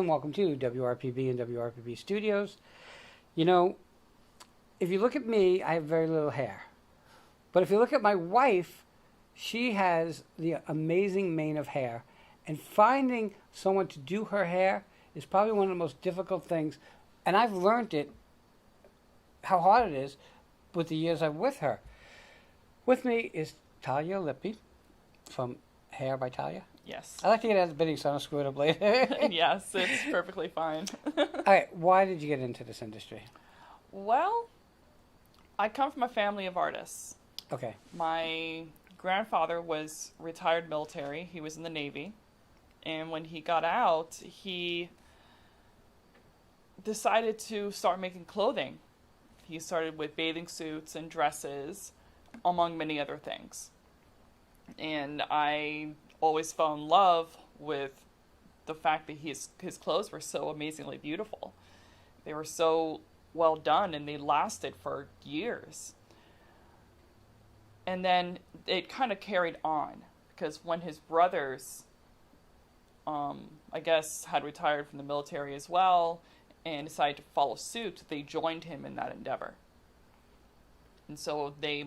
and welcome to WRPB and WRPB Studios. You know, if you look at me, I have very little hair. But if you look at my wife, she has the amazing mane of hair. And finding someone to do her hair is probably one of the most difficult things. And I've learned it, how hard it is, with the years I'm with her. With me is Talia Lippy from Hair by Talia. Yes. I like to get out of the bidding so I don't screw it up later. Yes, it's perfectly fine. All right, why did you get into this industry? Well, I come from a family of artists. Okay. My grandfather was retired military. He was in the Navy. And when he got out, he decided to start making clothing. He started with bathing suits and dresses, among many other things. And I always fell in love with the fact that his clothes were so amazingly beautiful. They were so well done and they lasted for years. And then it kind of carried on because when his brothers, I guess, had retired from the military as well and decided to follow suit, they joined him in that endeavor. And so they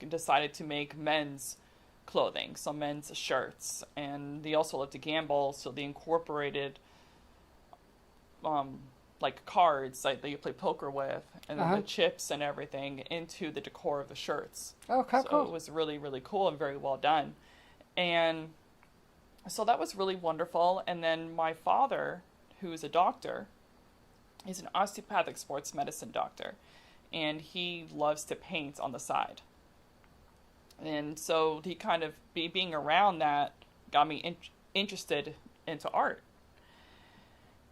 decided to make men's clothing, some men's shirts, and they also loved to gamble, so they incorporated like cards that you play poker with, and then the chips and everything into the decor of the shirts. Oh, how cool. So it was really, really cool and very well done. And so that was really wonderful. And then my father, who is a doctor, is an osteopathic sports medicine doctor, and he loves to paint on the side. And so he kind of, being around that, got me interested into art.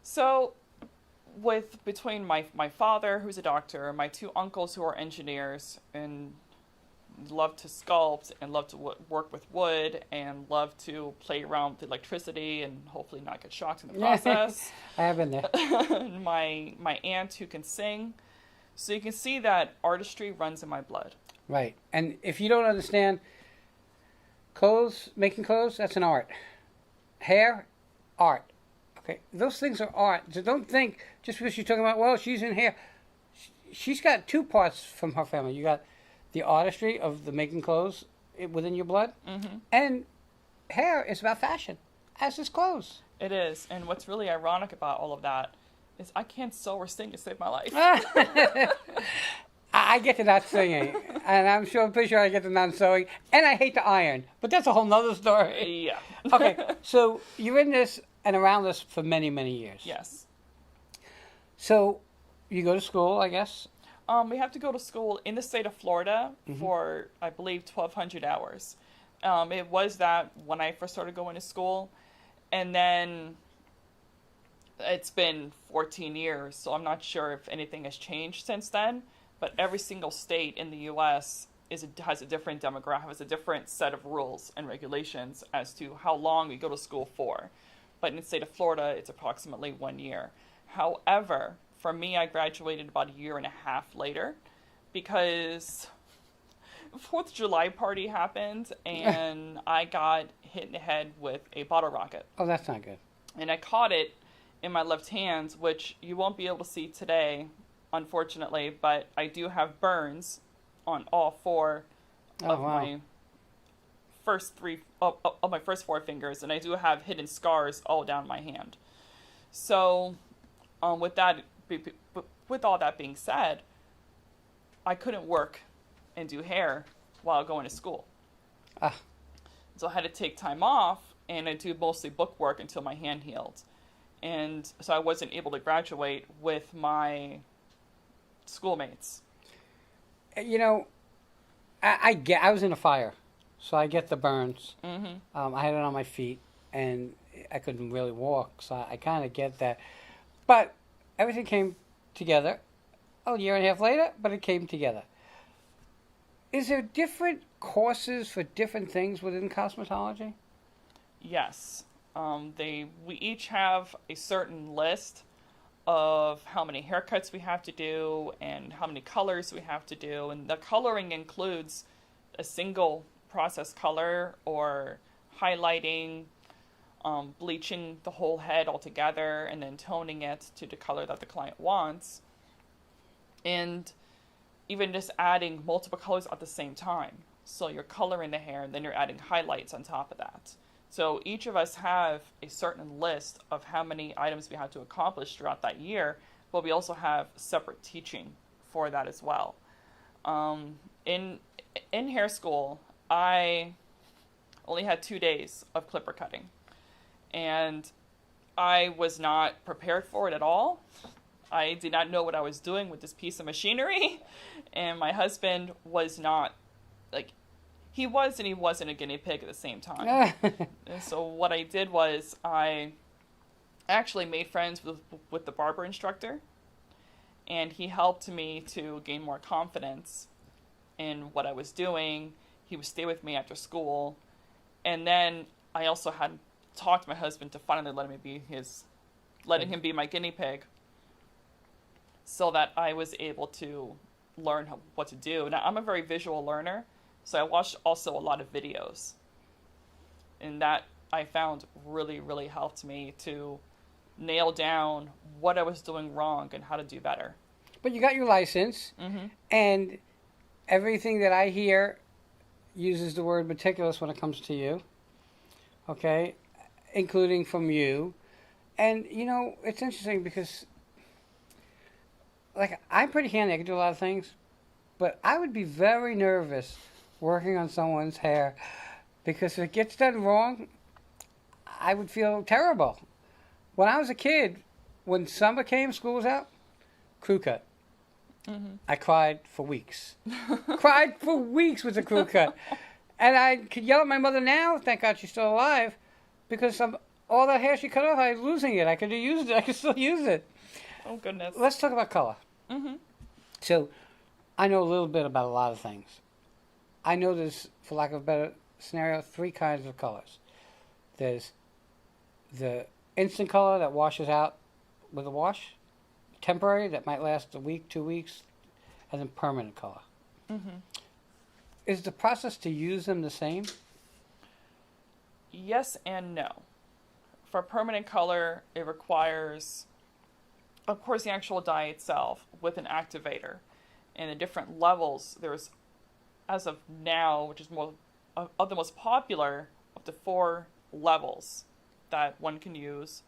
So between my father, who's a doctor, my two uncles who are engineers and love to sculpt and love to work with wood and love to play around with electricity and hopefully not get shocked in the process. I have been there. And my aunt who can sing. So you can see that artistry runs in my blood. Right. And if you don't understand, making clothes, that's an art. Hair, art. Okay, those things are art. So don't think, just because you're talking about, well, she's in hair. She's got two parts from her family. You got the artistry of the making clothes within your blood, and hair is about fashion, as is clothes. It is. And what's really ironic about all of that is I can't sew or sing to save my life. I get to not singing, and I'm pretty sure I get to not sewing, and I hate to iron, but that's a whole nother story. Yeah. Okay, so you're in this and around this for many, many years. Yes. So you go to school, I guess? We have to go to school in the state of Florida for, I believe, 1,200 hours. It was that when I first started going to school, and then it's been 14 years, so I'm not sure if anything has changed since then. But every single state in the U.S. has a different demographic, has a different set of rules and regulations as to how long we go to school for. But in the state of Florida, it's approximately 1 year. However, for me, I graduated about a year and a half later because 4th of July party happened and I got hit in the head with a bottle rocket. Oh, that's not good. And I caught it in my left hand, which you won't be able to see today, unfortunately, but I do have burns on all four of my first four fingers, and I do have hidden scars all down my hand. So, with all that being said, I couldn't work and do hair while going to school. So I had to take time off, and I do mostly book work until my hand healed. And so I wasn't able to graduate with my schoolmates. You know, I was in a fire, so I get the burns. I had it on my feet, and I couldn't really walk, so I kind of get that. But everything came together a year and a half later, but it came together. Is there different courses for different things within cosmetology? Yes. We each have a certain list of how many haircuts we have to do and how many colors we have to do. And the coloring includes a single process color or highlighting, bleaching the whole head altogether and then toning it to the color that the client wants, and even just adding multiple colors at the same time. So you're coloring the hair and then you're adding highlights on top of that. So each of us have a certain list of how many items we have to accomplish throughout that year, but we also have separate teaching for that as well. In hair school, I only had 2 days of clipper cutting, and I was not prepared for it at all. I did not know what I was doing with this piece of machinery, and my husband was not, like, he was and he wasn't a guinea pig at the same time. And so what I did was I actually made friends with the barber instructor, and he helped me to gain more confidence in what I was doing. He would stay with me after school, and then I also had talked to my husband to finally letting him be my guinea pig, so that I was able to learn what to do. Now, I'm a very visual learner, so I watched also a lot of videos, and that I found really, really helped me to nail down what I was doing wrong and how to do better. But you got your license, and everything that I hear uses the word meticulous when it comes to you, okay, including from you. And, you know, it's interesting because, like, I'm pretty handy. I can do a lot of things, but I would be very nervous working on someone's hair because if it gets done wrong, I would feel terrible. When I was a kid, when summer came, school was out, crew cut. I cried for weeks. Cried for weeks with the crew cut. And I could yell at my mother now, thank God she's still alive, because all that hair she cut off, I was losing it. I could have used it. I could still use it. Oh, goodness. Let's talk about color. So, I know a little bit about a lot of things. I know there's, for lack of a better scenario, 3 kinds of colors. There's the instant color that washes out with a wash, temporary that might last a week, 2 weeks, and then permanent color. Is the process to use them the same? Yes and no. For permanent color, it requires, of course, the actual dye itself with an activator. And the different levels, there's, as of now, which is more of the most popular, up to 4 levels that one can use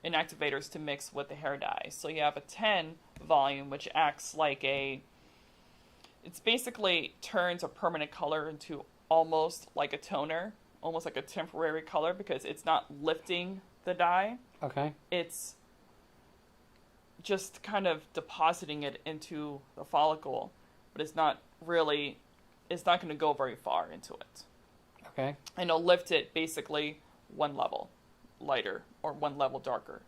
in activators to mix with the hair dye. So you have a 10 volume, which acts like it's basically turns a permanent color into almost like a toner, almost like a temporary color, because it's not lifting the dye. Okay. It's just kind of depositing it into the follicle, but it's not going to go very far into it. Okay. And it'll lift it basically 1 level lighter or 1 level darker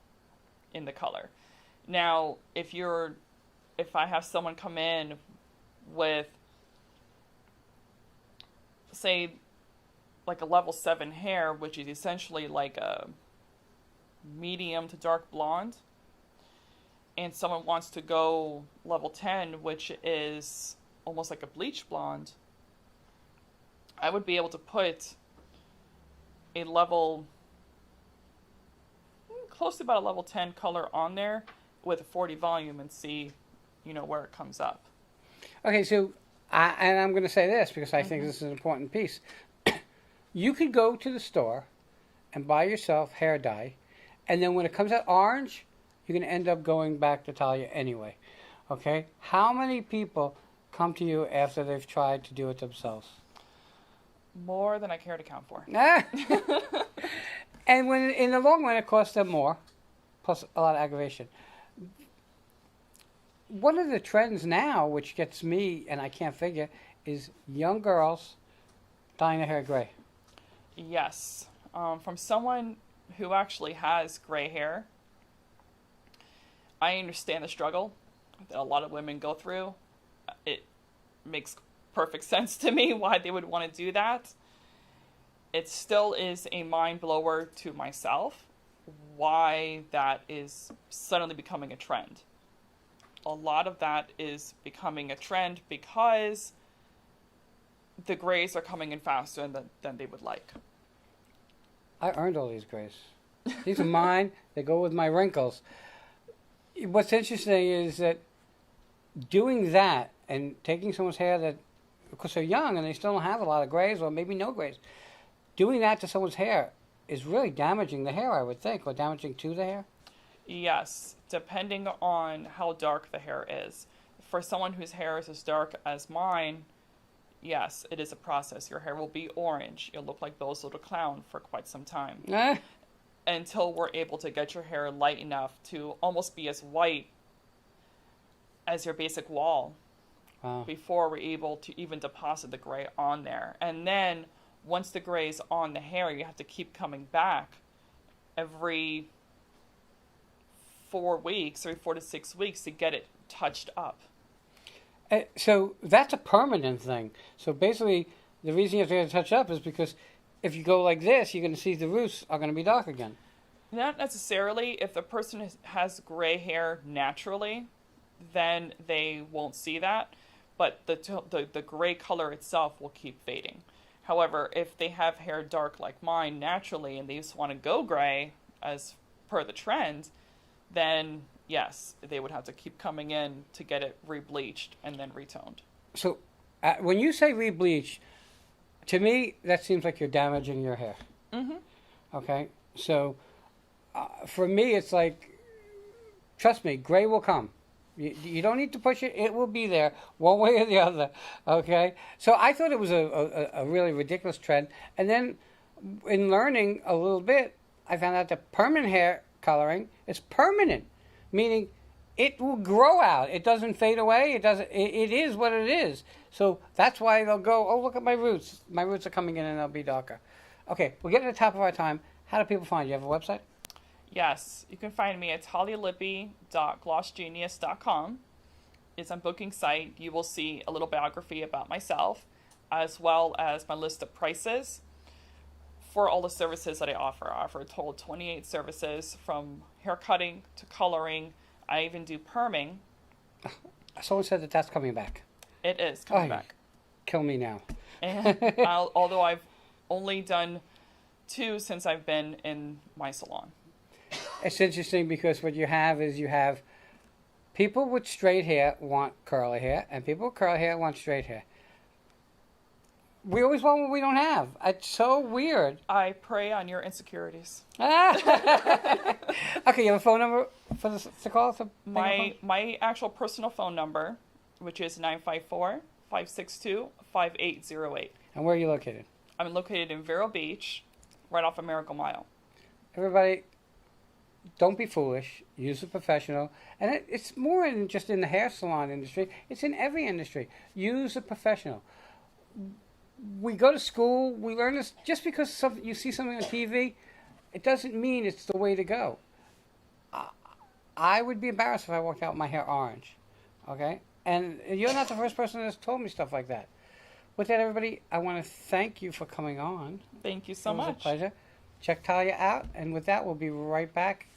in the color. Now, if I have someone come in with, say, like a level 7 hair, which is essentially like a medium to dark blonde, and someone wants to go level 10, which is almost like a bleach blonde, I would be able to put a level, close to about a level 10 color on there with a 40 volume and see, where it comes up. Okay, so, I'm going to say this because I think this is an important piece. You could go to the store and buy yourself hair dye, and then when it comes out orange, you're going to end up going back to Talia anyway. Okay? How many people come to you after they've tried to do it themselves? More than I care to count for. And when in the long run, it costs them more, plus a lot of aggravation. One of the trends now, which gets me, and I can't figure, is young girls dyeing their hair gray. Yes. From someone who actually has gray hair, I understand the struggle that a lot of women go through. It makes perfect sense to me why they would want to do that. It still is a mind blower to myself why that is suddenly becoming a trend. A lot of that is becoming a trend because the grays are coming in faster than they would like. I earned all these grays. These are mine. They go with my wrinkles. What's interesting is that doing that and taking someone's hair that, because they're young and they still don't have a lot of grays or maybe no grays, doing that to someone's hair is really damaging the hair, I would think, or damaging to the hair. Yes, depending on how dark the hair is. For someone whose hair is as dark as mine, yes, it is a process. Your hair will be orange. You'll look like Bill's little clown for quite some time. Until we're able to get your hair light enough to almost be as white as your basic wall. Wow. Before we're able to even deposit the gray on there. And then once the gray is on the hair, you have to keep coming back every 4 weeks, every 4 to 6 weeks to get it touched up. So that's a permanent thing. So basically, the reason you have to get it touched up is because if you go like this, you're going to see the roots are going to be dark again. Not necessarily. If the person has gray hair naturally, then they won't see that. But the gray color itself will keep fading. However, if they have hair dark like mine naturally and they just want to go gray as per the trend, then yes, they would have to keep coming in to get it rebleached and then retoned. So when you say rebleach, to me, that seems like you're damaging your hair. Mm-hmm. Okay? So for me, it's like, trust me, gray will come. You don't need to push it. It will be there one way or the other, okay? So I thought it was a really ridiculous trend. And then in learning a little bit, I found out that permanent hair coloring is permanent, meaning it will grow out. It doesn't fade away. It is what it is. So that's why they'll go, oh, look at my roots. My roots are coming in and they'll be darker. Okay, we're getting to the top of our time. How do people find you? You have a website? Yes, you can find me at talialippy.glossgenius.com. It's a booking site. You will see a little biography about myself, as well as my list of prices for all the services that I offer. I offer a total of 28 services, from hair cutting to coloring. I even do perming. Someone said that that's coming back. It is coming back. Kill me now. And although I've only done 2 since I've been in my salon. It's interesting because what you have is you have people with straight hair want curly hair, and people with curly hair want straight hair. We always want what we don't have. It's so weird. I prey on your insecurities. Okay, you have a phone number for to call? My actual personal phone number, which is 954-562-5808. And where are you located? I'm located in Vero Beach, right off of Miracle Mile. Everybody, don't be foolish. Use a professional. And it's more than just in the hair salon industry. It's in every industry. Use a professional. We go to school. We learn this. Just because you see something on TV, it doesn't mean it's the way to go. I would be embarrassed if I walked out with my hair orange. Okay? And you're not the first person that's told me stuff like that. With that, everybody, I want to thank you for coming on. Thank you so much. It was a pleasure. Check Talia out. And with that, we'll be right back